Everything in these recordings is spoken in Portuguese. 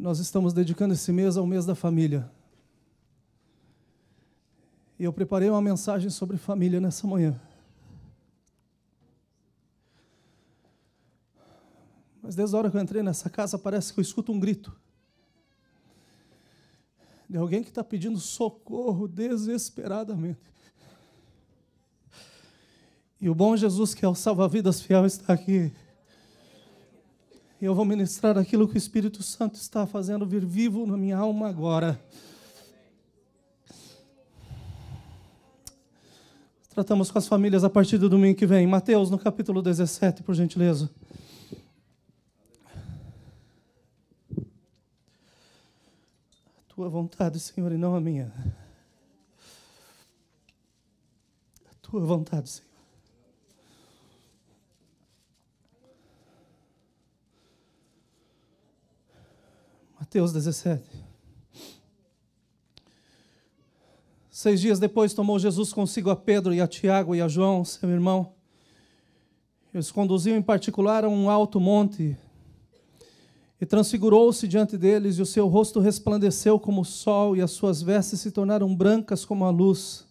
Nós estamos dedicando esse mês ao mês da família. E eu preparei uma mensagem sobre família nessa manhã. Mas desde a hora que eu entrei nessa casa, parece que eu escuto um grito. De alguém que está pedindo socorro desesperadamente. E o bom Jesus, que é o salva-vidas fiel, está aqui. E eu vou ministrar aquilo que o Espírito Santo está fazendo vir vivo na minha alma agora. Tratamos com as famílias a partir do domingo que vem. Mateus, no capítulo 17, por gentileza. A tua vontade, Senhor, e não a minha. A tua vontade, Senhor. Mateus 17. 6 dias depois tomou Jesus consigo a Pedro e a Tiago e a João, seu irmão. Eles conduziam em particular a um alto monte e transfigurou-se diante deles, e o seu rosto resplandeceu como o sol, e as suas vestes se tornaram brancas como a luz.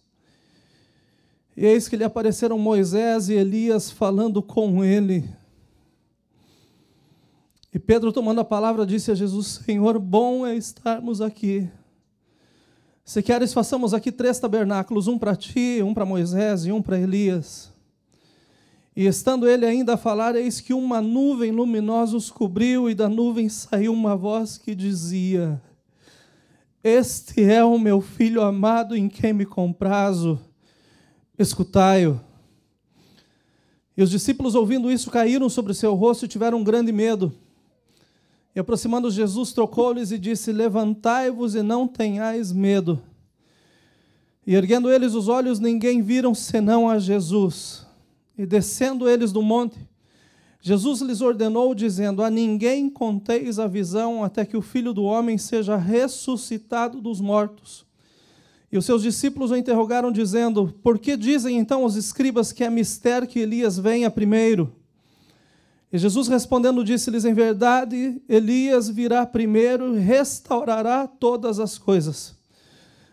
E eis que lhe apareceram Moisés e Elias falando com ele. E Pedro, tomando a palavra, disse a Jesus: Senhor, bom é estarmos aqui. Se queres, façamos aqui 3 tabernáculos, um para ti, um para Moisés e um para Elias. E estando ele ainda a falar, eis que uma nuvem luminosa os cobriu, e da nuvem saiu uma voz que dizia: Este é o meu filho amado, em quem me comprazo, escutai-o. E os discípulos, ouvindo isso, caíram sobre o seu rosto e tiveram um grande medo. E aproximando Jesus, tocou-lhes e disse: Levantai-vos e não tenhais medo. E erguendo eles os olhos, ninguém viram senão a Jesus. E descendo eles do monte, Jesus lhes ordenou, dizendo: A ninguém conteis a visão, até que o Filho do Homem seja ressuscitado dos mortos. E os seus discípulos o interrogaram, dizendo: Por que dizem então os escribas que é mister que Elias venha primeiro? E Jesus respondendo disse-lhes: Em verdade, Elias virá primeiro e restaurará todas as coisas.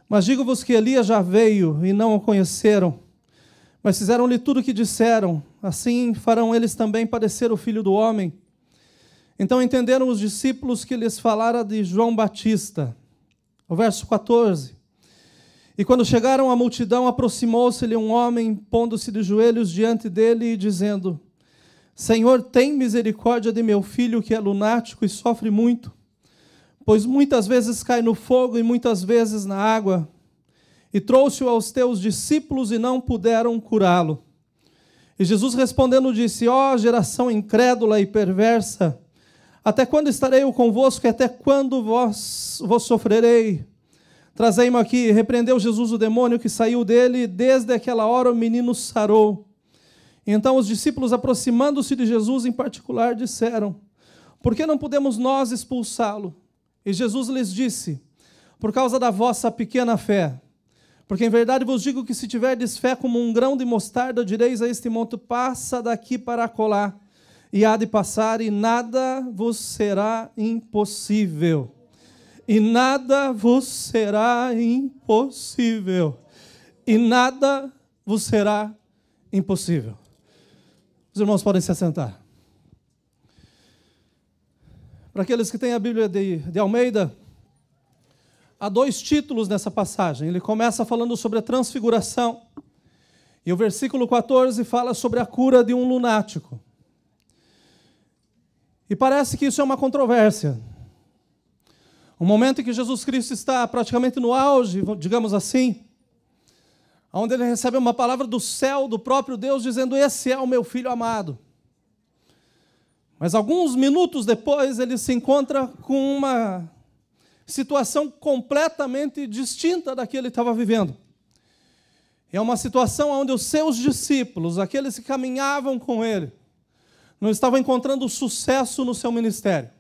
Mas digo-vos que Elias já veio e não o conheceram, mas fizeram-lhe tudo o que disseram. Assim farão eles também padecer o Filho do Homem. Então entenderam os discípulos que lhes falara de João Batista. O verso 14. E quando chegaram à multidão, aproximou-se-lhe um homem, pondo-se de joelhos diante dele e dizendo: Senhor, tem misericórdia de meu filho, que é lunático e sofre muito, pois muitas vezes cai no fogo e muitas vezes na água. E trouxe-o aos teus discípulos e não puderam curá-lo. E Jesus respondendo disse: Ó geração incrédula e perversa, até quando estarei eu convosco e até quando vos sofrerei? Trazei-me aqui. Repreendeu Jesus o demônio que saiu dele, e desde aquela hora o menino sarou. Então os discípulos, aproximando-se de Jesus em particular, disseram: Por que não podemos nós expulsá-lo? E Jesus lhes disse: Por causa da vossa pequena fé. Porque em verdade vos digo que se tiverdes fé como um grão de mostarda, direis a este monte: passa daqui para acolá, e há de passar, e nada vos será impossível. E nada vos será impossível. E nada vos será impossível. Os irmãos podem se assentar. Para aqueles que têm a Bíblia de Almeida, há 2 títulos nessa passagem. Ele começa falando sobre a transfiguração. E o versículo 14 fala sobre a cura de um lunático. E parece que isso é uma controvérsia. Um momento em que Jesus Cristo está praticamente no auge, digamos assim, onde ele recebe uma palavra do céu, do próprio Deus, dizendo: Esse é o meu filho amado. Mas alguns minutos depois, ele se encontra com uma situação completamente distinta da que ele estava vivendo. É uma situação onde os seus discípulos, aqueles que caminhavam com ele, não estavam encontrando sucesso no seu ministério.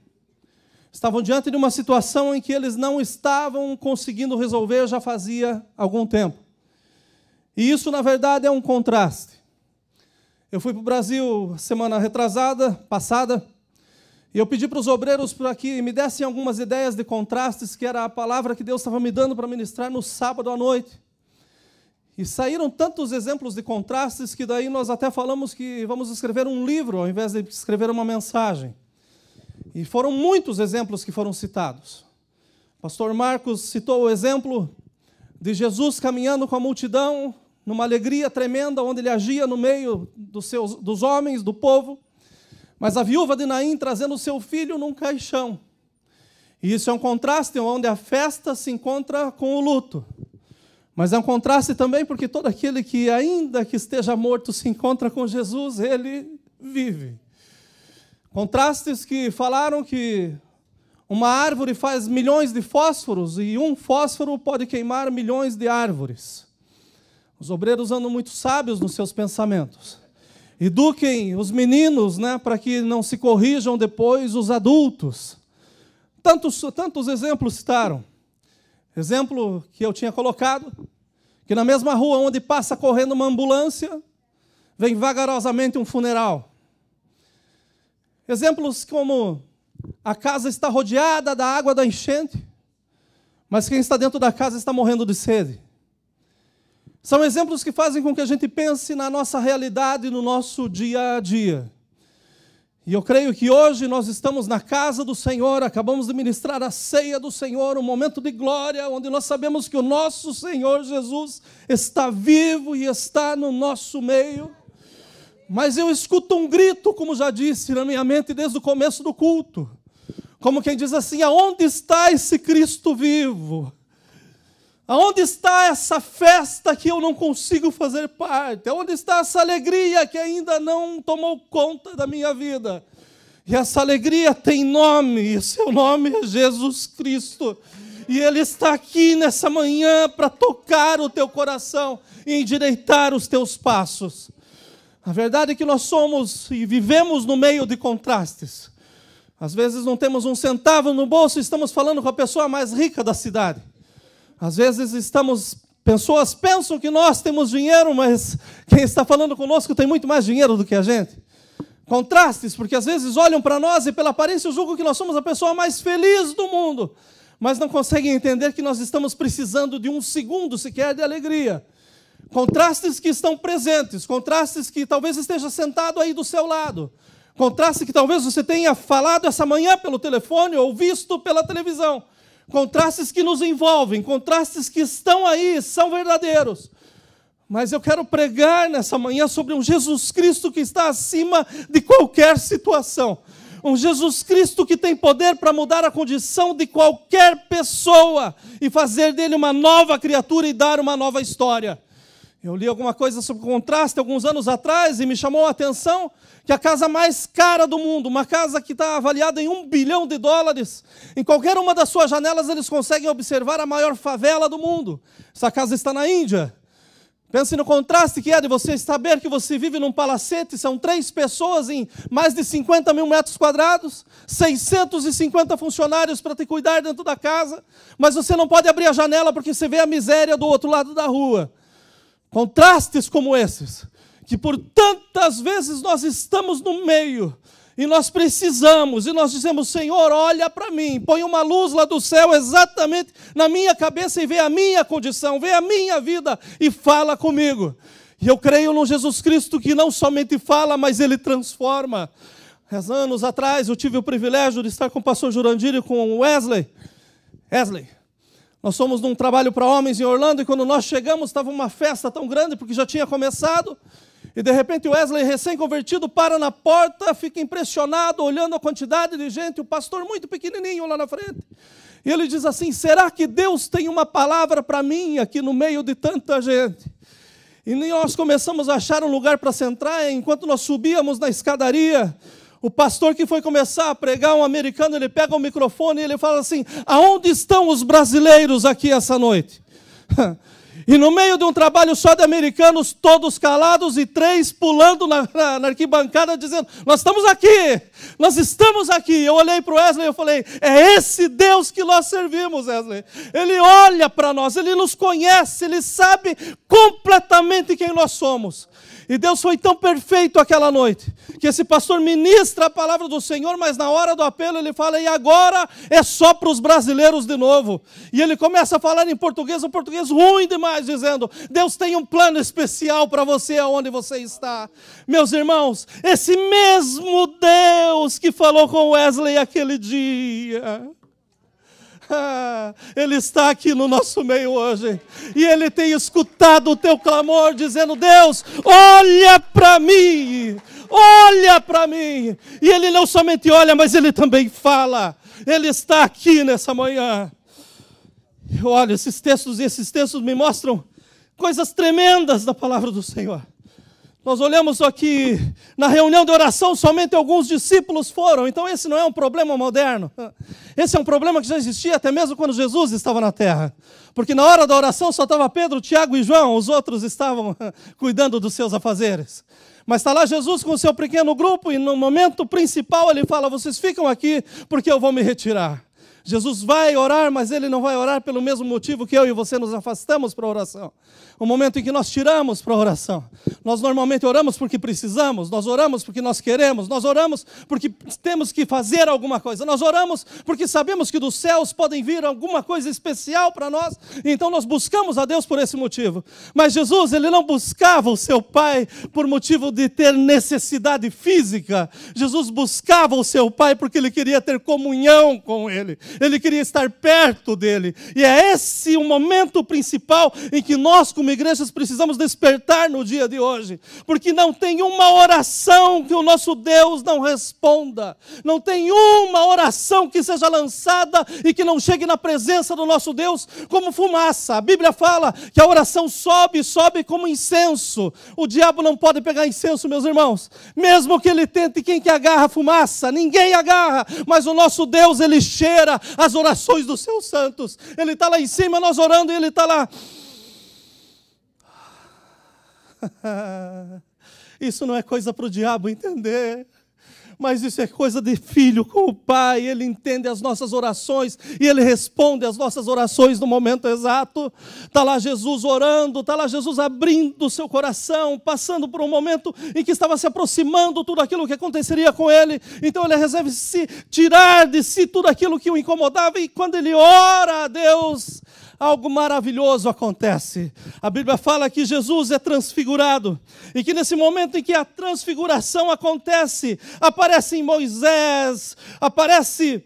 Estavam diante de uma situação em que eles não estavam conseguindo resolver já fazia algum tempo. E isso, na verdade, é um contraste. Eu fui para o Brasil semana passada, E eu pedi para os obreiros para que me dessem algumas ideias de contrastes, que era a palavra que Deus estava me dando para ministrar no sábado à noite. E saíram tantos exemplos de contrastes que daí nós até falamos que vamos escrever um livro ao invés de escrever uma mensagem. E foram muitos exemplos que foram citados. O pastor Marcos citou o exemplo de Jesus caminhando com a multidão, numa alegria tremenda, onde ele agia no meio dos homens, do povo, mas a viúva de Naim trazendo o seu filho num caixão. E isso é um contraste onde a festa se encontra com o luto. Mas é um contraste também porque todo aquele que, ainda que esteja morto, se encontra com Jesus, ele vive. Contrastes que falaram que uma árvore faz milhões de fósforos e um fósforo pode queimar milhões de árvores. Os obreiros andam muito sábios nos seus pensamentos. Eduquem os meninos, para que não se corrijam depois os adultos. Tantos exemplos citaram. Exemplo que eu tinha colocado, que na mesma rua onde passa correndo uma ambulância, vem vagarosamente um funeral. Exemplos como a casa está rodeada da água da enchente, mas quem está dentro da casa está morrendo de sede. São exemplos que fazem com que a gente pense na nossa realidade, no nosso dia a dia. E eu creio que hoje nós estamos na casa do Senhor, acabamos de ministrar a ceia do Senhor, um momento de glória, onde nós sabemos que o nosso Senhor Jesus está vivo e está no nosso meio. Mas eu escuto um grito, como já disse na minha mente desde o começo do culto, como quem diz assim: aonde está esse Cristo vivo? Aonde está essa festa que eu não consigo fazer parte? Aonde está essa alegria que ainda não tomou conta da minha vida? E essa alegria tem nome, e seu nome é Jesus Cristo. E Ele está aqui nessa manhã para tocar o teu coração e endireitar os teus passos. A verdade é que nós somos e vivemos no meio de contrastes. Às vezes não temos um centavo no bolso e estamos falando com a pessoa mais rica da cidade. Às vezes pessoas pensam que nós temos dinheiro, mas quem está falando conosco tem muito mais dinheiro do que a gente. Contrastes, porque às vezes olham para nós e pela aparência julgam que nós somos a pessoa mais feliz do mundo, mas não conseguem entender que nós estamos precisando de um segundo sequer de alegria. Contrastes que estão presentes, contrastes que talvez esteja sentado aí do seu lado, contrastes que talvez você tenha falado essa manhã pelo telefone ou visto pela televisão, contrastes que nos envolvem, contrastes que estão aí, são verdadeiros. Mas eu quero pregar nessa manhã sobre um Jesus Cristo que está acima de qualquer situação. Um Jesus Cristo que tem poder para mudar a condição de qualquer pessoa e fazer dele uma nova criatura e dar uma nova história. Eu li alguma coisa sobre contraste alguns anos atrás e me chamou a atenção que a casa mais cara do mundo, uma casa que está avaliada em $1 bilhão, em qualquer uma das suas janelas eles conseguem observar a maior favela do mundo. Essa casa está na Índia. Pense no contraste que é de você saber que você vive num palacete, são 3 pessoas em mais de 50 mil metros quadrados, 650 funcionários para te cuidar dentro da casa, mas você não pode abrir a janela porque você vê a miséria do outro lado da rua. Contrastes como esses, que por tantas vezes nós estamos no meio, e nós precisamos, e nós dizemos: Senhor, olha para mim, põe uma luz lá do céu exatamente na minha cabeça e vê a minha condição, vê a minha vida e fala comigo. E eu creio no Jesus Cristo que não somente fala, mas Ele transforma. Há anos atrás eu tive o privilégio de estar com o pastor Jurandir e com o Wesley. Nós fomos num trabalho para homens em Orlando e quando nós chegamos estava uma festa tão grande porque já tinha começado. E de repente o Wesley, recém-convertido, para na porta, fica impressionado, olhando a quantidade de gente, o pastor muito pequenininho lá na frente. E ele diz assim: será que Deus tem uma palavra para mim aqui no meio de tanta gente? E nós começamos a achar um lugar para sentar, e enquanto nós subíamos na escadaria, o pastor que foi começar a pregar, um americano, ele pega o microfone e ele fala assim: aonde estão os brasileiros aqui essa noite? E no meio de um trabalho só de americanos, todos calados e 3 pulando na arquibancada, dizendo: nós estamos aqui, nós estamos aqui. Eu olhei para o Wesley e eu falei: é esse Deus que nós servimos, Wesley. Ele olha para nós, Ele nos conhece, Ele sabe completamente quem nós somos. E Deus foi tão perfeito aquela noite, que esse pastor ministra a palavra do Senhor, mas na hora do apelo ele fala, e agora é só para os brasileiros de novo. E ele começa a falar em português, um português ruim demais, dizendo, Deus tem um plano especial para você, aonde você está. Meus irmãos, esse mesmo Deus que falou com Wesley aquele dia, Ele está aqui no nosso meio hoje. E Ele tem escutado o teu clamor, dizendo, Deus, olha para mim. Olha para mim. E Ele não somente olha, mas Ele também fala. Ele está aqui nessa manhã. Eu olho esses textos, e esses textos me mostram coisas tremendas da palavra do Senhor. Nós olhamos aqui, na reunião de oração, somente alguns discípulos foram. Então esse não é um problema moderno. Esse é um problema que já existia até mesmo quando Jesus estava na terra. Porque na hora da oração só estava Pedro, Tiago e João. Os outros estavam cuidando dos seus afazeres. Mas está lá Jesus com o seu pequeno grupo e no momento principal ele fala, vocês ficam aqui porque eu vou me retirar. Jesus vai orar, mas Ele não vai orar pelo mesmo motivo que eu e você nos afastamos para a oração. O momento em que nós tiramos para a oração. Nós normalmente oramos porque precisamos, nós oramos porque nós queremos, nós oramos porque temos que fazer alguma coisa, nós oramos porque sabemos que dos céus podem vir alguma coisa especial para nós, então nós buscamos a Deus por esse motivo. Mas Jesus, Ele não buscava o seu Pai por motivo de ter necessidade física. Jesus buscava o seu Pai porque Ele queria ter comunhão com Ele. Ele queria estar perto dele. E é esse o momento principal em que nós, como igrejas, precisamos despertar no dia de hoje. Porque não tem uma oração que o nosso Deus não responda. Não tem uma oração que seja lançada e que não chegue na presença do nosso Deus como fumaça. A Bíblia fala que a oração sobe como incenso. O diabo não pode pegar incenso, meus irmãos. Mesmo que ele tente, quem que agarra a fumaça? Ninguém agarra. Mas o nosso Deus, Ele cheira as orações dos seus santos. Ele está lá em cima, nós orando, e Ele está lá. Isso não é coisa para o diabo entender. Mas isso é coisa de filho com o Pai. Ele entende as nossas orações e Ele responde as nossas orações no momento exato. Está lá Jesus orando, está lá Jesus abrindo o seu coração, passando por um momento em que estava se aproximando tudo aquilo que aconteceria com ele. Então Ele resolve tirar de si tudo aquilo que o incomodava, e quando Ele ora a Deus, algo maravilhoso acontece. A Bíblia fala que Jesus é transfigurado, e que nesse momento em que a transfiguração acontece, aparece Moisés, aparece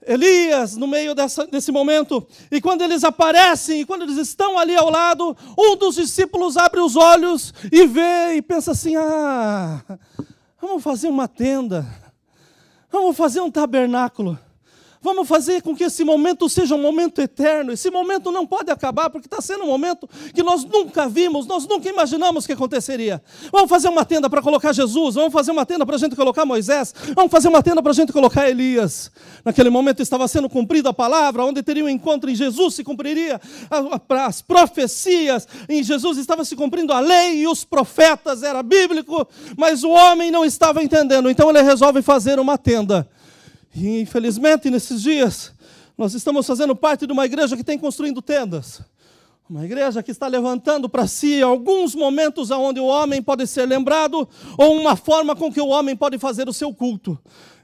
Elias no meio desse momento, e quando eles aparecem, e quando eles estão ali ao lado, um dos discípulos abre os olhos e vê e pensa assim, vamos fazer uma tenda, vamos fazer um tabernáculo, vamos fazer com que esse momento seja um momento eterno. Esse momento não pode acabar, porque está sendo um momento que nós nunca vimos, nós nunca imaginamos que aconteceria. Vamos fazer uma tenda para colocar Jesus, vamos fazer uma tenda para a gente colocar Moisés, vamos fazer uma tenda para a gente colocar Elias. Naquele momento estava sendo cumprida a palavra, onde teria um encontro em Jesus, se cumpriria as profecias, em Jesus estava se cumprindo a lei e os profetas, era bíblico, mas o homem não estava entendendo, então ele resolve fazer uma tenda. E infelizmente nesses dias nós estamos fazendo parte de uma igreja que tem construindo tendas. Uma igreja que está levantando para si alguns momentos onde o homem pode ser lembrado, ou uma forma com que o homem pode fazer o seu culto.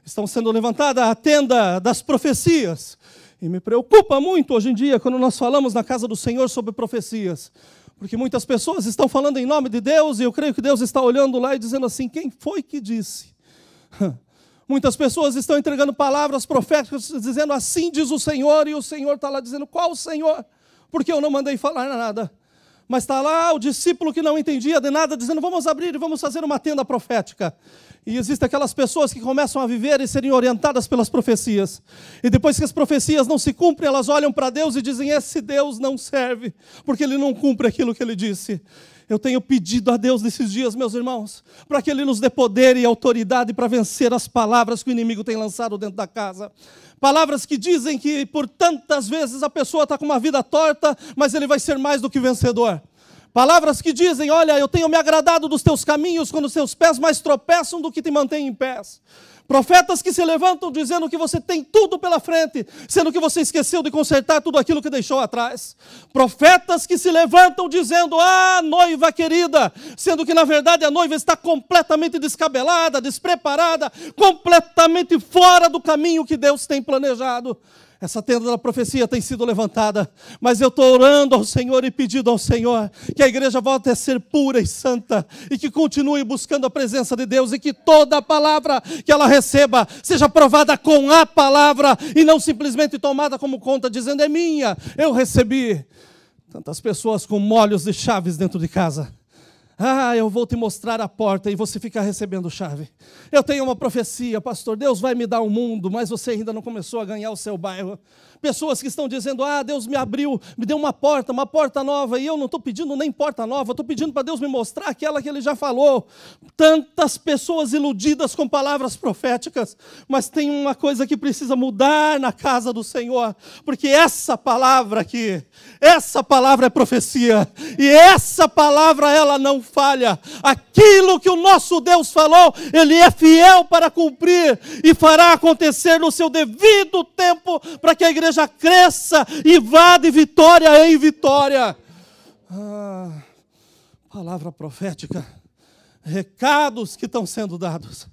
Estão sendo levantada a tenda das profecias. E me preocupa muito hoje em dia quando nós falamos na casa do Senhor sobre profecias. Porque muitas pessoas estão falando em nome de Deus, e eu creio que Deus está olhando lá e dizendo assim, quem foi que disse? Muitas pessoas estão entregando palavras proféticas, dizendo assim diz o Senhor, e o Senhor está lá dizendo, qual o Senhor? Porque eu não mandei falar nada. Mas está lá o discípulo que não entendia de nada, dizendo, vamos abrir e vamos fazer uma tenda profética. E existem aquelas pessoas que começam a viver e serem orientadas pelas profecias. E depois que as profecias não se cumprem, elas olham para Deus e dizem, esse Deus não serve, porque Ele não cumpre aquilo que Ele disse. Eu tenho pedido a Deus nesses dias, meus irmãos, para que Ele nos dê poder e autoridade para vencer as palavras que o inimigo tem lançado dentro da casa. Palavras que dizem que por tantas vezes a pessoa está com uma vida torta, mas ele vai ser mais do que vencedor. Palavras que dizem, olha, eu tenho me agradado dos teus caminhos quando os teus pés mais tropeçam do que te mantêm em pés. Profetas que se levantam dizendo que você tem tudo pela frente, sendo que você esqueceu de consertar tudo aquilo que deixou atrás. Profetas que se levantam dizendo, noiva querida, sendo que na verdade a noiva está completamente descabelada, despreparada, completamente fora do caminho que Deus tem planejado. Essa tenda da profecia tem sido levantada, mas eu estou orando ao Senhor e pedindo ao Senhor que a igreja volte a ser pura e santa e que continue buscando a presença de Deus e que toda a palavra que ela receba seja provada com a palavra e não simplesmente tomada como conta, dizendo, é minha, eu recebi. Tantas pessoas com molhos de chaves dentro de casa. Eu vou te mostrar a porta e você fica recebendo chave. Eu tenho uma profecia, pastor, Deus vai me dar o mundo, mas você ainda não começou a ganhar o seu bairro. Pessoas que estão dizendo, Deus me abriu, me deu uma porta nova, e eu não estou pedindo nem porta nova, estou pedindo para Deus me mostrar aquela que Ele já falou. Tantas pessoas iludidas com palavras proféticas, mas tem uma coisa que precisa mudar na casa do Senhor, porque essa palavra aqui, essa palavra é profecia, e essa palavra ela não falha. Aquilo que o nosso Deus falou, Ele é fiel para cumprir, e fará acontecer no seu devido tempo, para que a igreja cresça e vá de vitória em vitória. Palavra profética, recados que estão sendo dados,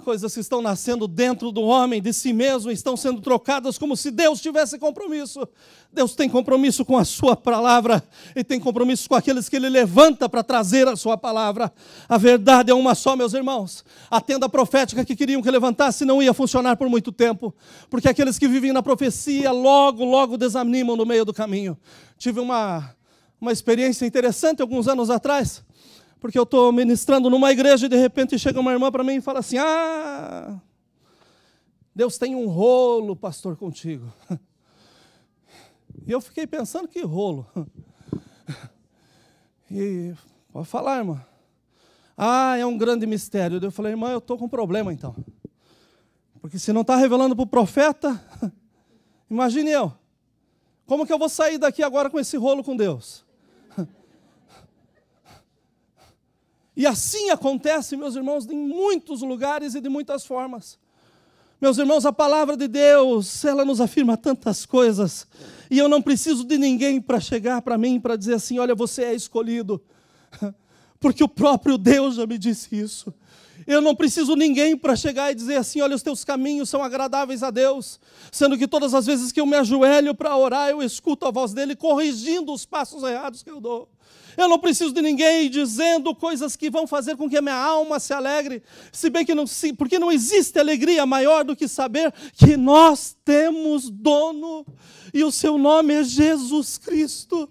coisas que estão nascendo dentro do homem, de si mesmo, estão sendo trocadas como se Deus tivesse compromisso. Deus tem compromisso com a sua palavra e tem compromisso com aqueles que Ele levanta para trazer a sua palavra. A verdade é uma só, meus irmãos. A tenda profética que queriam que levantasse não ia funcionar por muito tempo, porque aqueles que vivem na profecia logo desanimam no meio do caminho. Tive uma experiência interessante alguns anos atrás, porque eu estou ministrando numa igreja e de repente chega uma irmã para mim e fala assim, Deus tem um rolo, pastor, contigo. E eu fiquei pensando, que rolo? E pode falar, irmã. É um grande mistério. Eu falei, irmã, eu estou com um problema então. Porque se não está revelando para o profeta, imagine eu. Como que eu vou sair daqui agora com esse rolo com Deus? E assim acontece, meus irmãos, em muitos lugares e de muitas formas. Meus irmãos, a palavra de Deus, ela nos afirma tantas coisas. E eu não preciso de ninguém para chegar para mim, para dizer assim, olha, você é escolhido. Porque o próprio Deus já me disse isso. Eu não preciso de ninguém para chegar e dizer assim, olha, os teus caminhos são agradáveis a Deus. Sendo que todas as vezes que eu me ajoelho para orar, eu escuto a voz dele corrigindo os passos errados que eu dou. Eu não preciso de ninguém dizendo coisas que vão fazer com que a minha alma se alegre, se bem que porque não existe alegria maior do que saber que nós temos dono e o seu nome é Jesus Cristo.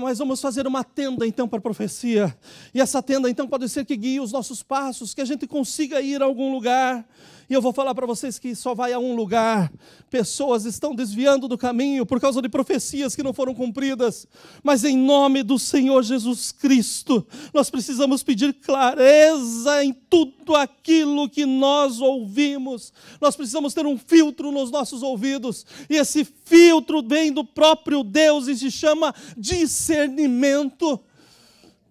Mas vamos fazer uma tenda então para a profecia, e essa tenda então pode ser que guie os nossos passos, que a gente consiga ir a algum lugar. E eu vou falar para vocês que só vai a um lugar. Pessoas estão desviando do caminho por causa de profecias que não foram cumpridas. Mas em nome do Senhor Jesus Cristo, nós precisamos pedir clareza em tudo aquilo que nós ouvimos. Nós precisamos ter um filtro nos nossos ouvidos. E esse filtro vem do próprio Deus e se chama discernimento.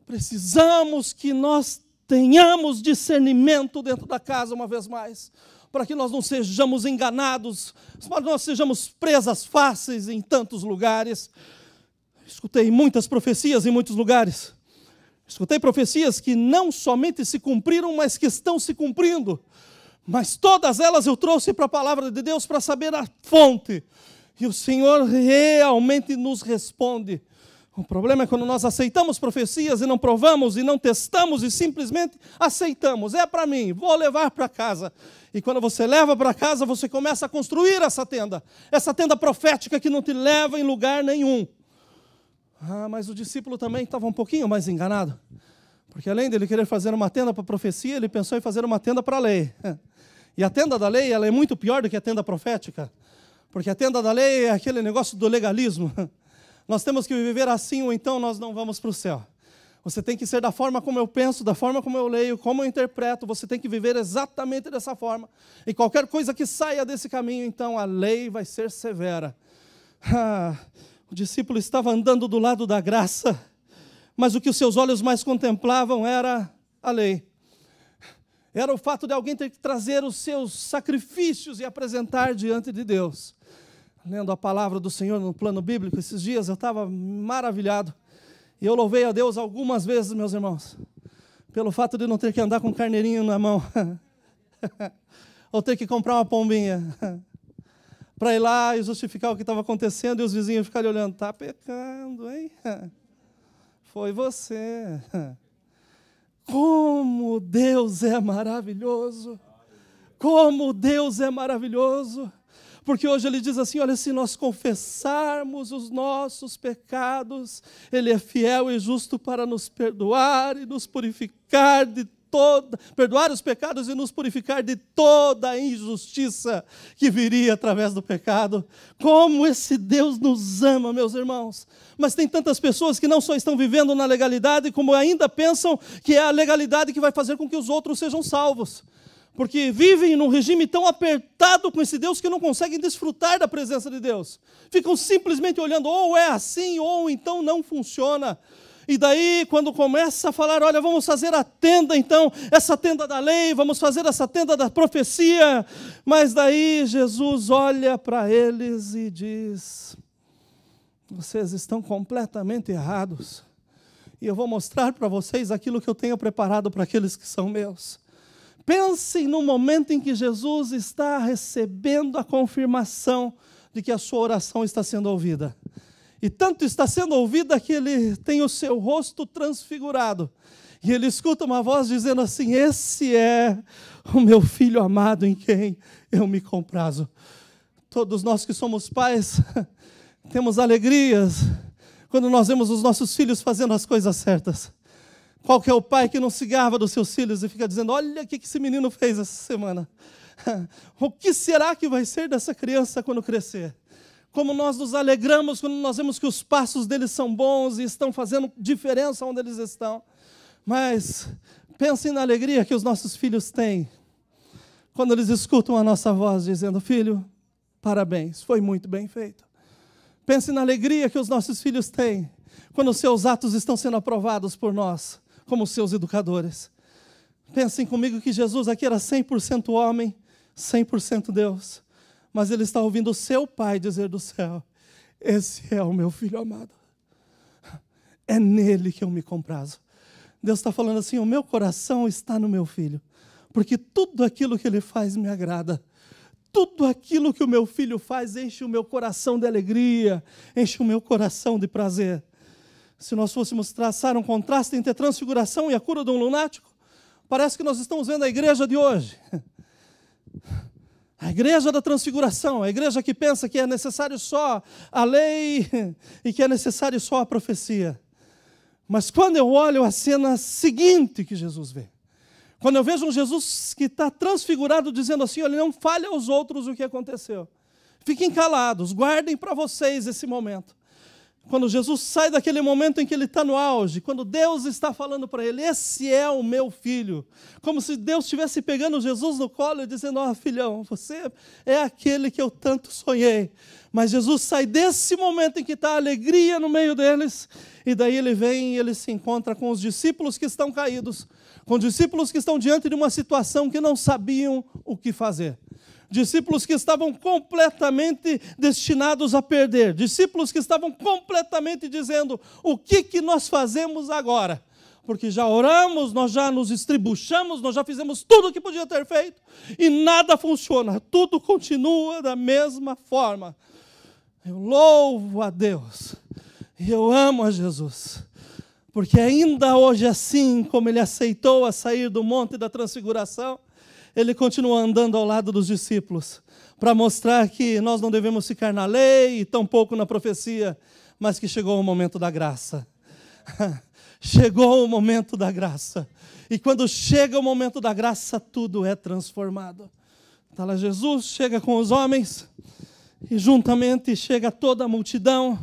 Precisamos que nós tenhamos discernimento dentro da casa uma vez mais, para que nós não sejamos enganados, para que nós sejamos presas fáceis em tantos lugares. Escutei muitas profecias em muitos lugares. Escutei profecias que não somente se cumpriram, mas que estão se cumprindo. Mas todas elas eu trouxe para a palavra de Deus para saber a fonte. E o Senhor realmente nos responde. O problema é quando nós aceitamos profecias e não provamos e não testamos e simplesmente aceitamos. É para mim, vou levar para casa. E quando você leva para casa, você começa a construir essa tenda profética que não te leva em lugar nenhum. Mas o discípulo também estava um pouquinho mais enganado. Porque além dele querer fazer uma tenda para a profecia, ele pensou em fazer uma tenda para a lei. E a tenda da lei ela é muito pior do que a tenda profética. Porque a tenda da lei é aquele negócio do legalismo. Nós temos que viver assim ou então nós não vamos para o céu. Você tem que ser da forma como eu penso, da forma como eu leio, como eu interpreto. Você tem que viver exatamente dessa forma. E qualquer coisa que saia desse caminho, então a lei vai ser severa. O discípulo estava andando do lado da graça, mas o que os seus olhos mais contemplavam era a lei. Era o fato de alguém ter que trazer os seus sacrifícios e apresentar diante de Deus. Lendo a palavra do Senhor no plano bíblico, esses dias eu estava maravilhado. E eu louvei a Deus algumas vezes, meus irmãos, pelo fato de não ter que andar com um carneirinho na mão. Ou ter que comprar uma pombinha. Para ir lá e justificar o que estava acontecendo e os vizinhos ficarem olhando. Está pecando, hein? Foi você. Como Deus é maravilhoso. Como Deus é maravilhoso. Porque hoje ele diz assim, olha, se nós confessarmos os nossos pecados, Ele é fiel e justo para nos perdoar e nos purificar de toda, perdoar os pecados e nos purificar de toda a injustiça que viria através do pecado. Como esse Deus nos ama, meus irmãos. Mas tem tantas pessoas que não só estão vivendo na legalidade, como ainda pensam que é a legalidade que vai fazer com que os outros sejam salvos. Porque vivem num regime tão apertado com esse Deus que não conseguem desfrutar da presença de Deus. Ficam simplesmente olhando, ou é assim, ou então não funciona. E daí, quando começa a falar, olha, vamos fazer a tenda, então, essa tenda da lei, vamos fazer essa tenda da profecia. Mas daí Jesus olha para eles e diz, vocês estão completamente errados. E eu vou mostrar para vocês aquilo que eu tenho preparado para aqueles que são meus. Pensem no momento em que Jesus está recebendo a confirmação de que a sua oração está sendo ouvida. E tanto está sendo ouvida que ele tem o seu rosto transfigurado. E ele escuta uma voz dizendo assim, esse é o meu filho amado em quem eu me comprazo. Todos nós que somos pais temos alegrias quando nós vemos os nossos filhos fazendo as coisas certas. Qual que é o pai que não se gaba dos seus filhos e fica dizendo, olha o que esse menino fez essa semana. O que será que vai ser dessa criança quando crescer? Como nós nos alegramos quando nós vemos que os passos deles são bons e estão fazendo diferença onde eles estão. Mas pensem na alegria que os nossos filhos têm quando eles escutam a nossa voz dizendo, filho, parabéns, foi muito bem feito. Pensem na alegria que os nossos filhos têm quando os seus atos estão sendo aprovados por nós, como seus educadores. Pensem comigo que Jesus aqui era 100% homem, 100% Deus. Mas ele está ouvindo o seu Pai dizer do céu, esse é o meu filho amado. É nele que eu me comprazo. Deus está falando assim, o meu coração está no meu filho. Porque tudo aquilo que ele faz me agrada. Tudo aquilo que o meu filho faz enche o meu coração de alegria, enche o meu coração de prazer. Se nós fôssemos traçar um contraste entre a transfiguração e a cura de um lunático, parece que nós estamos vendo a igreja de hoje. A igreja da transfiguração, a igreja que pensa que é necessário só a lei e que é necessário só a profecia. Mas quando eu olho a cena seguinte que Jesus vê, quando eu vejo um Jesus que está transfigurado dizendo assim, olha, não fale aos outros o que aconteceu. Fiquem calados, guardem para vocês esse momento. Quando Jesus sai daquele momento em que ele está no auge, quando Deus está falando para ele, esse é o meu filho. Como se Deus estivesse pegando Jesus no colo e dizendo, ó filhão, você é aquele que eu tanto sonhei. Mas Jesus sai desse momento em que está a alegria no meio deles, e daí ele vem e ele se encontra com os discípulos que estão caídos, com discípulos que estão diante de uma situação que não sabiam o que fazer. Discípulos que estavam completamente destinados a perder. Discípulos que estavam completamente dizendo, o que nós fazemos agora? Porque já oramos, nós já nos estribuchamos, nós já fizemos tudo o que podia ter feito e nada funciona. Tudo continua da mesma forma. Eu louvo a Deus e eu amo a Jesus. Porque ainda hoje assim, como ele aceitou a sair do Monte da Transfiguração, ele continua andando ao lado dos discípulos, para mostrar que nós não devemos ficar na lei e tampouco na profecia, mas que chegou o momento da graça. Chegou o momento da graça. E quando chega o momento da graça, tudo é transformado. Está lá Jesus, chega com os homens, e juntamente chega toda a multidão.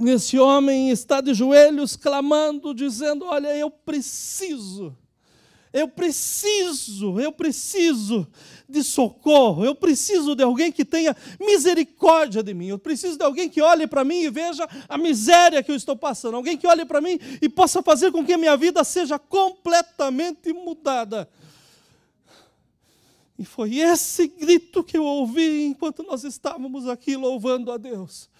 Esse homem está de joelhos, clamando, dizendo, olha, eu preciso de socorro, eu preciso de alguém que tenha misericórdia de mim, eu preciso de alguém que olhe para mim e veja a miséria que eu estou passando, alguém que olhe para mim e possa fazer com que a minha vida seja completamente mudada. E foi esse grito que eu ouvi enquanto nós estávamos aqui louvando a Deus.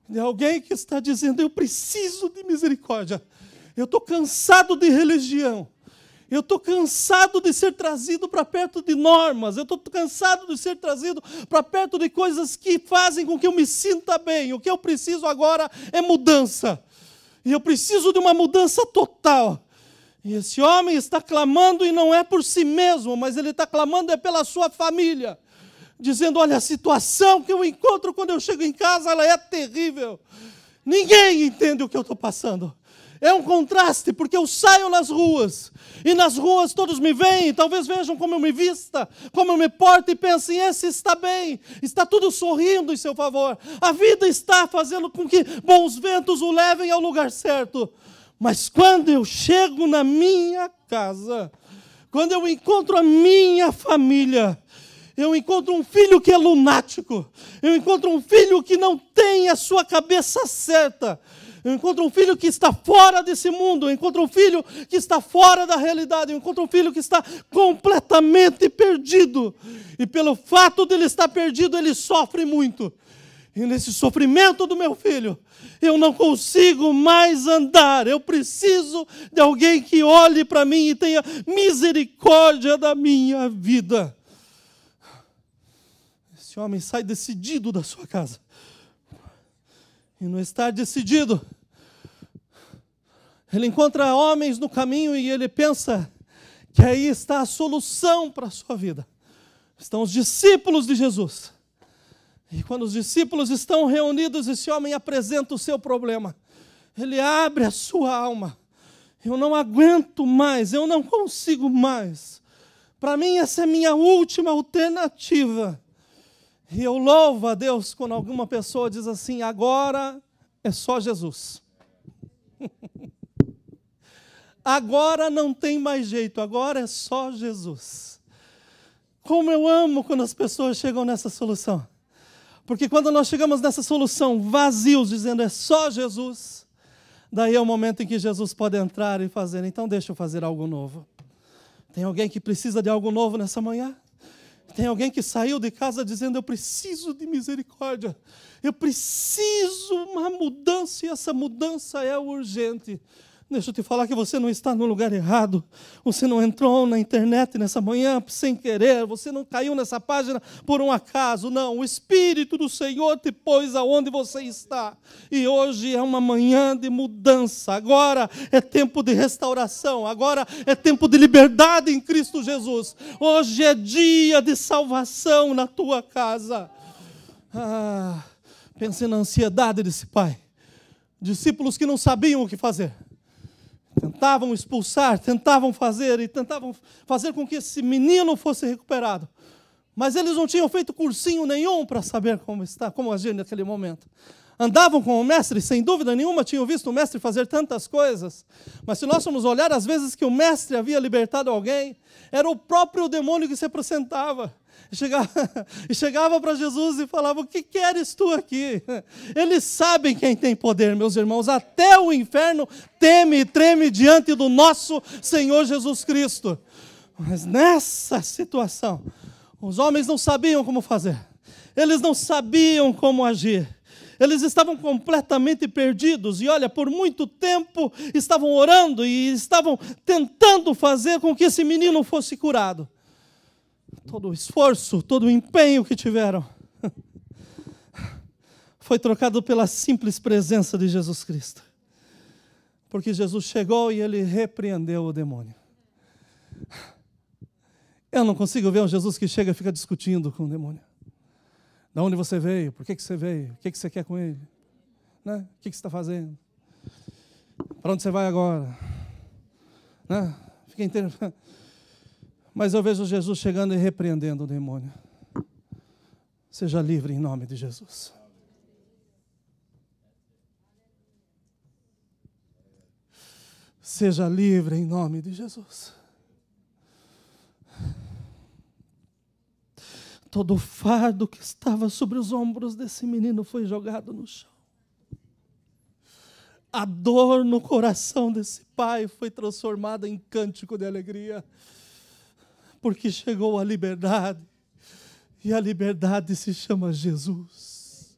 De alguém que está dizendo, eu preciso de misericórdia. Eu estou cansado de religião. Eu estou cansado de ser trazido para perto de normas. Eu estou cansado de ser trazido para perto de coisas que fazem com que eu me sinta bem. O que eu preciso agora é mudança. E eu preciso de uma mudança total. E esse homem está clamando, e não é por si mesmo, mas ele está clamando é pela sua família. Dizendo, olha, a situação que eu encontro quando eu chego em casa, ela é terrível. Ninguém entende o que eu estou passando. É um contraste, porque eu saio nas ruas, e nas ruas todos me veem, talvez vejam como eu me vista, como eu me porto, e pensem, esse está bem, está tudo sorrindo em seu favor. A vida está fazendo com que bons ventos o levem ao lugar certo. Mas quando eu chego na minha casa, quando eu encontro a minha família, eu encontro um filho que é lunático, eu encontro um filho que não tem a sua cabeça certa, eu encontro um filho que está fora desse mundo, eu encontro um filho que está fora da realidade, eu encontro um filho que está completamente perdido. E pelo fato de ele estar perdido, ele sofre muito. E nesse sofrimento do meu filho, eu não consigo mais andar. Eu preciso de alguém que olhe para mim e tenha misericórdia da minha vida. Esse homem sai decidido da sua casa. E no estar decidido, ele encontra homens no caminho e ele pensa que aí está a solução para a sua vida. Estão os discípulos de Jesus. E quando os discípulos estão reunidos, esse homem apresenta o seu problema. Ele abre a sua alma. Eu não aguento mais, eu não consigo mais. Para mim, essa é a minha última alternativa. E eu louvo a Deus quando alguma pessoa diz assim, agora é só Jesus. Agora não tem mais jeito, agora é só Jesus. Como eu amo quando as pessoas chegam nessa solução. Porque quando nós chegamos nessa solução vazios, dizendo é só Jesus, daí é o momento em que Jesus pode entrar e fazer, então deixa eu fazer algo novo. Tem alguém que precisa de algo novo nessa manhã? Tem alguém que saiu de casa dizendo, eu preciso de misericórdia, eu preciso uma mudança, e essa mudança é urgente. Deixa eu te falar que você não está no lugar errado. Você não entrou na internet nessa manhã sem querer. Você não caiu nessa página por um acaso. Não, o Espírito do Senhor te pôs aonde você está. E hoje é uma manhã de mudança. Agora é tempo de restauração. Agora é tempo de liberdade em Cristo Jesus. Hoje é dia de salvação na tua casa. Pense na ansiedade desse pai. Discípulos que não sabiam o que fazer. Tentavam expulsar, tentavam fazer com que esse menino fosse recuperado. Mas eles não tinham feito cursinho nenhum para saber como agir naquele momento. Andavam com o mestre, sem dúvida nenhuma, tinham visto o mestre fazer tantas coisas. Mas se nós formos olhar, as vezes que o mestre havia libertado alguém, era o próprio demônio que se apresentava. E chegava para Jesus e falava, o que queres tu aqui? Eles sabem quem tem poder, meus irmãos. Até o inferno teme e treme diante do nosso Senhor Jesus Cristo. Mas nessa situação, os homens não sabiam como fazer. Eles não sabiam como agir. Eles estavam completamente perdidos. E olha, por muito tempo estavam orando e estavam tentando fazer com que esse menino fosse curado. Todo o esforço, todo o empenho que tiveram foi trocado pela simples presença de Jesus Cristo. Porque Jesus chegou e ele repreendeu o demônio. Eu não consigo ver um Jesus que chega e fica discutindo com o demônio. De onde você veio? Por que você veio? O que você quer com ele? Né? O que você está fazendo? Para onde você vai agora? Né? Fica inteiro. Mas eu vejo Jesus chegando e repreendendo o demônio. Seja livre em nome de Jesus. Seja livre em nome de Jesus. Todo o fardo que estava sobre os ombros desse menino foi jogado no chão. A dor no coração desse pai foi transformada em cântico de alegria. porque chegou a liberdade. E a liberdade se chama Jesus.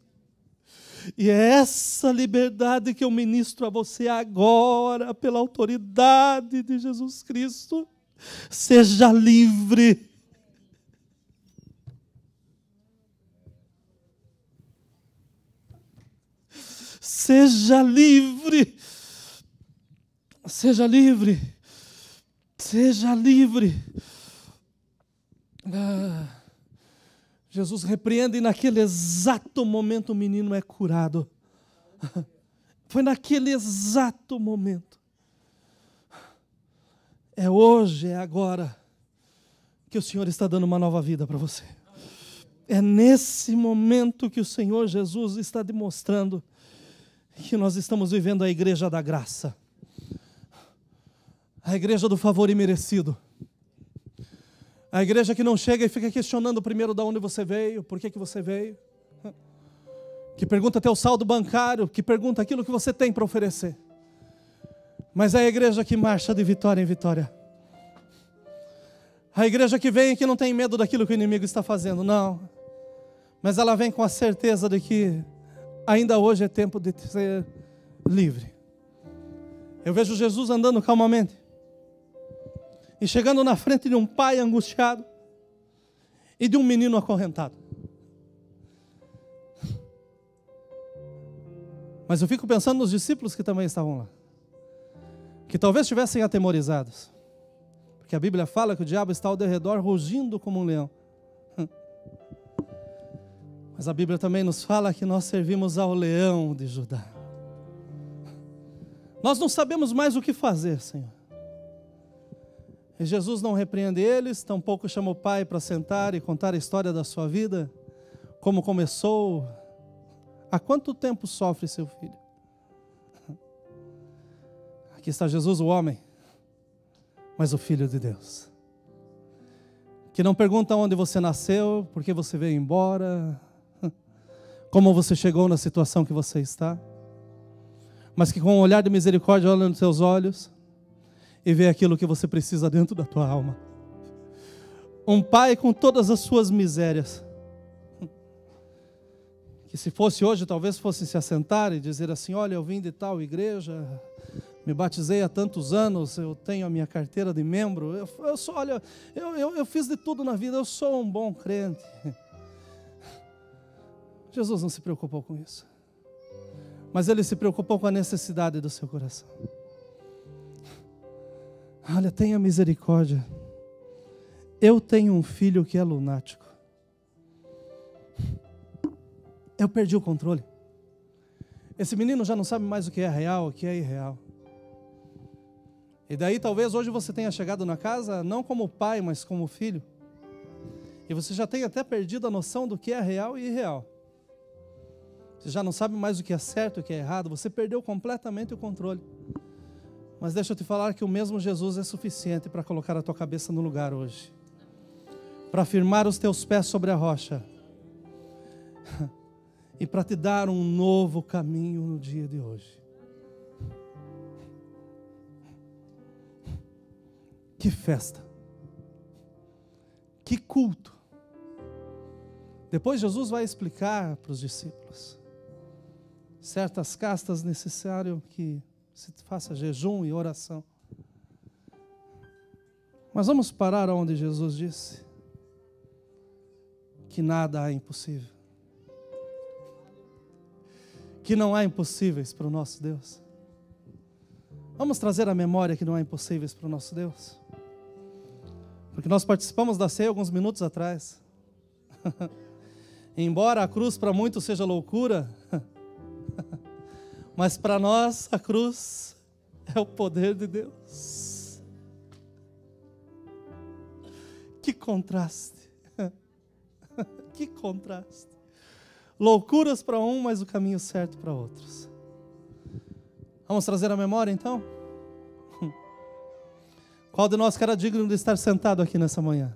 E é essa liberdade que eu ministro a você agora, pela autoridade de Jesus Cristo. Seja livre. Seja livre. Seja livre. Seja livre. Jesus repreende e naquele exato momento o menino é curado. Foi naquele exato momento. É hoje, é agora, que o Senhor está dando uma nova vida para você. É nesse momento que o Senhor Jesus está demonstrando que nós estamos vivendo a igreja da graça. A igreja do favor imerecido. A igreja que não chega e fica questionando primeiro de onde você veio, por que você veio. Que pergunta teu saldo bancário, que pergunta aquilo que você tem para oferecer. Mas é a igreja que marcha de vitória em vitória. A igreja que vem e que não tem medo daquilo que o inimigo está fazendo, não. Mas ela vem com a certeza de que ainda hoje é tempo de ser livre. Eu vejo Jesus andando calmamente. E chegando na frente de um pai angustiado. E de um menino acorrentado. Mas eu fico pensando nos discípulos que também estavam lá. Que talvez estivessem atemorizados. Porque a Bíblia fala que o diabo está ao derredor rugindo como um leão. Mas a Bíblia também nos fala que nós servimos ao leão de Judá. Nós não sabemos mais o que fazer, Senhor. E Jesus não repreende eles, tampouco chama o pai para sentar e contar a história da sua vida, como começou, há quanto tempo sofre seu filho. Aqui está Jesus, o homem, mas o Filho de Deus, que não pergunta onde você nasceu, por que você veio embora, como você chegou na situação que você está, mas que com um olhar de misericórdia olha nos seus olhos e vê aquilo que você precisa dentro da tua alma. Um pai com todas as suas misérias, que se fosse hoje talvez fosse se assentar e dizer assim: olha, eu vim de tal igreja, me batizei há tantos anos, eu tenho a minha carteira de membro, eu fiz de tudo na vida, eu sou um bom crente. Jesus não se preocupou com isso. Mas Ele se preocupou com a necessidade do seu coração. Olha, tenha misericórdia. Eu tenho um filho que é lunático. Eu perdi o controle. Esse menino já não sabe mais o que é real, o que é irreal. E daí talvez hoje você tenha chegado na casa, não como pai, mas como filho. E você já tenha até perdido a noção do que é real e irreal. Você já não sabe mais o que é certo e o que é errado. Você perdeu completamente o controle. Mas deixa eu te falar que o mesmo Jesus é suficiente para colocar a tua cabeça no lugar hoje. Para firmar os teus pés sobre a rocha. E para te dar um novo caminho no dia de hoje. Que festa. Que culto. Depois Jesus vai explicar para os discípulos. Certas castas necessário que se faça jejum e oração. Mas vamos parar onde Jesus disse que nada há impossível. Que não há impossíveis para o nosso Deus. Vamos trazer à memória que não há impossíveis para o nosso Deus. Porque nós participamos da ceia alguns minutos atrás. Embora a cruz para muitos seja loucura, mas para nós a cruz é o poder de Deus. Que contraste. Que contraste. Loucuras para um, mas o caminho certo para outros. Vamos trazer a memória então? Qual de nós que era digno de estar sentado aqui nessa manhã?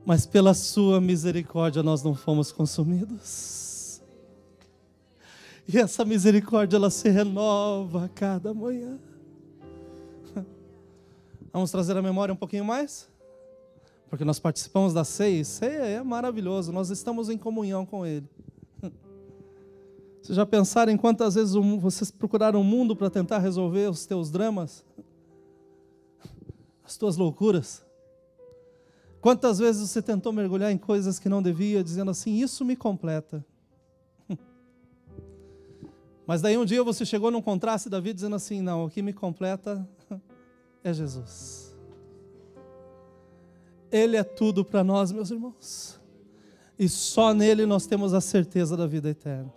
Mas pela sua misericórdia nós não fomos consumidos. E essa misericórdia ela se renova a cada manhã. Vamos trazer a memória um pouquinho mais? Porque nós participamos da ceia, e ceia é maravilhoso, nós estamos em comunhão com Ele. Vocês já pensaram em quantas vezes vocês procuraram o mundo para tentar resolver os teus dramas? As tuas loucuras? Quantas vezes você tentou mergulhar em coisas que não devia, dizendo assim, isso me completa. Mas daí um dia você chegou num contraste da vida dizendo assim, não, o que me completa é Jesus. Ele é tudo para nós, meus irmãos. E só nele nós temos a certeza da vida eterna.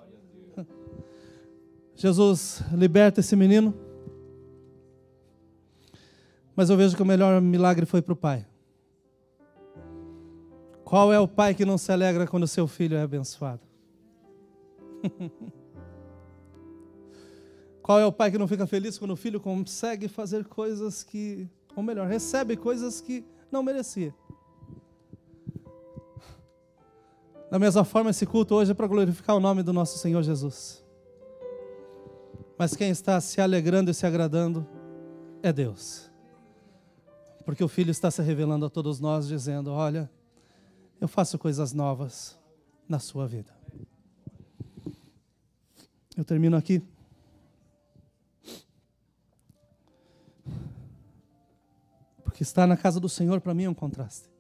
Jesus liberta esse menino. Mas eu vejo que o melhor milagre foi para o pai. Qual é o pai que não se alegra quando o seu filho é abençoado? Qual é o pai que não fica feliz quando o filho consegue fazer coisas que, ou melhor, recebe coisas que não merecia? Da mesma forma, esse culto hoje é para glorificar o nome do nosso Senhor Jesus. Mas quem está se alegrando e se agradando é Deus. Porque o Filho está se revelando a todos nós, dizendo, olha, eu faço coisas novas na sua vida. Eu termino aqui. Porque estar na casa do Senhor para mim é um contraste.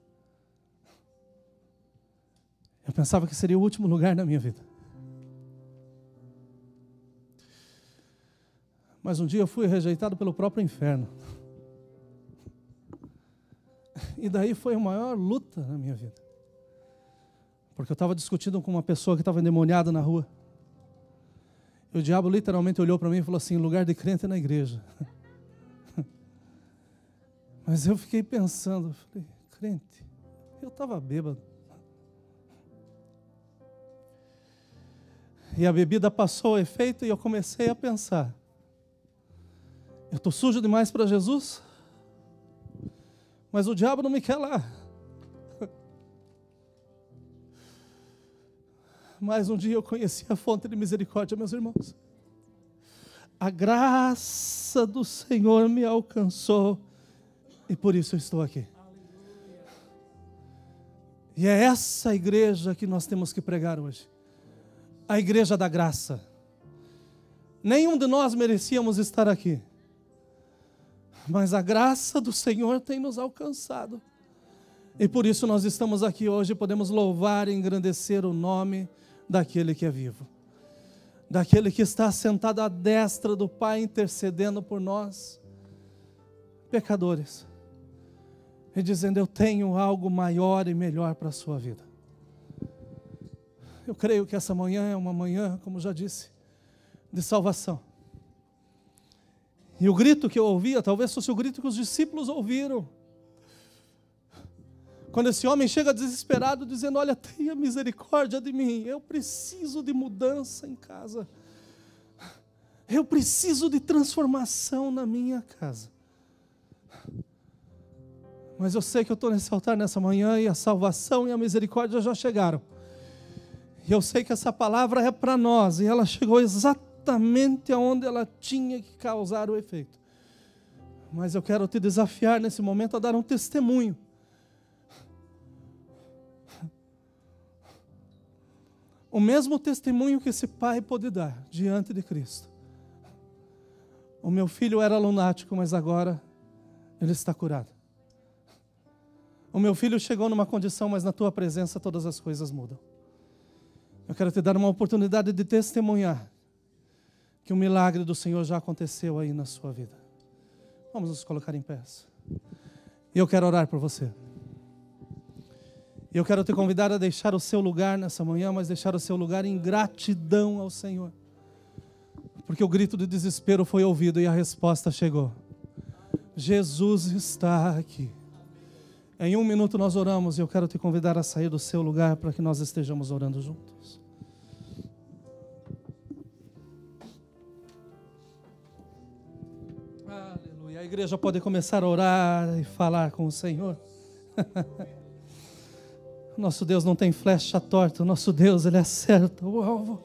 Eu pensava que seria o último lugar da minha vida. Mas um dia eu fui rejeitado pelo próprio inferno. E daí foi a maior luta na minha vida. Porque eu estava discutindo com uma pessoa que estava endemoniada na rua. E o diabo literalmente olhou para mim e falou assim, lugar de crente é na igreja. Mas eu fiquei pensando, falei, crente, eu estava bêbado. E a bebida passou o efeito e eu comecei a pensar, eu estou sujo demais para Jesus? Mas o diabo não me quer lá. Mas um dia eu conheci a fonte de misericórdia, meus irmãos. A graça do Senhor me alcançou e por isso eu estou aqui. E é essa igreja que nós temos que pregar hoje. A igreja da graça. Nenhum de nós merecíamos estar aqui. Mas a graça do Senhor tem nos alcançado. E por isso nós estamos aqui hoje e podemos louvar e engrandecer o nome daquele que é vivo. Daquele que está sentado à destra do Pai intercedendo por nós, pecadores. E dizendo, eu tenho algo maior e melhor para a sua vida. Eu creio que essa manhã é uma manhã, como já disse, de salvação. E o grito que eu ouvia, talvez fosse o grito que os discípulos ouviram. Quando esse homem chega desesperado, dizendo, olha, tenha misericórdia de mim, eu preciso de mudança em casa. Eu preciso de transformação na minha casa. Mas eu sei que eu estou nesse altar nessa manhã e a salvação e a misericórdia já chegaram. E eu sei que essa palavra é para nós e ela chegou exatamente aonde ela tinha que causar o efeito. Mas eu quero te desafiar nesse momento a dar um testemunho. O mesmo testemunho que esse pai pôde dar diante de Cristo. O meu filho era lunático, mas agora ele está curado. O meu filho chegou numa condição, mas na tua presença todas as coisas mudam. Eu quero te dar uma oportunidade de testemunhar que o milagre do Senhor já aconteceu aí na sua vida. Vamos nos colocar em pé. E eu quero orar por você. E eu quero te convidar a deixar o seu lugar nessa manhã, mas deixar o seu lugar em gratidão ao Senhor. Porque o grito de desespero foi ouvido e a resposta chegou. Jesus está aqui. Em 1 minuto nós oramos e eu quero te convidar a sair do seu lugar para que nós estejamos orando juntos. Aleluia. A igreja pode começar a orar e falar com o Senhor. Nosso Deus não tem flecha torta, nosso Deus, Ele acerta o alvo.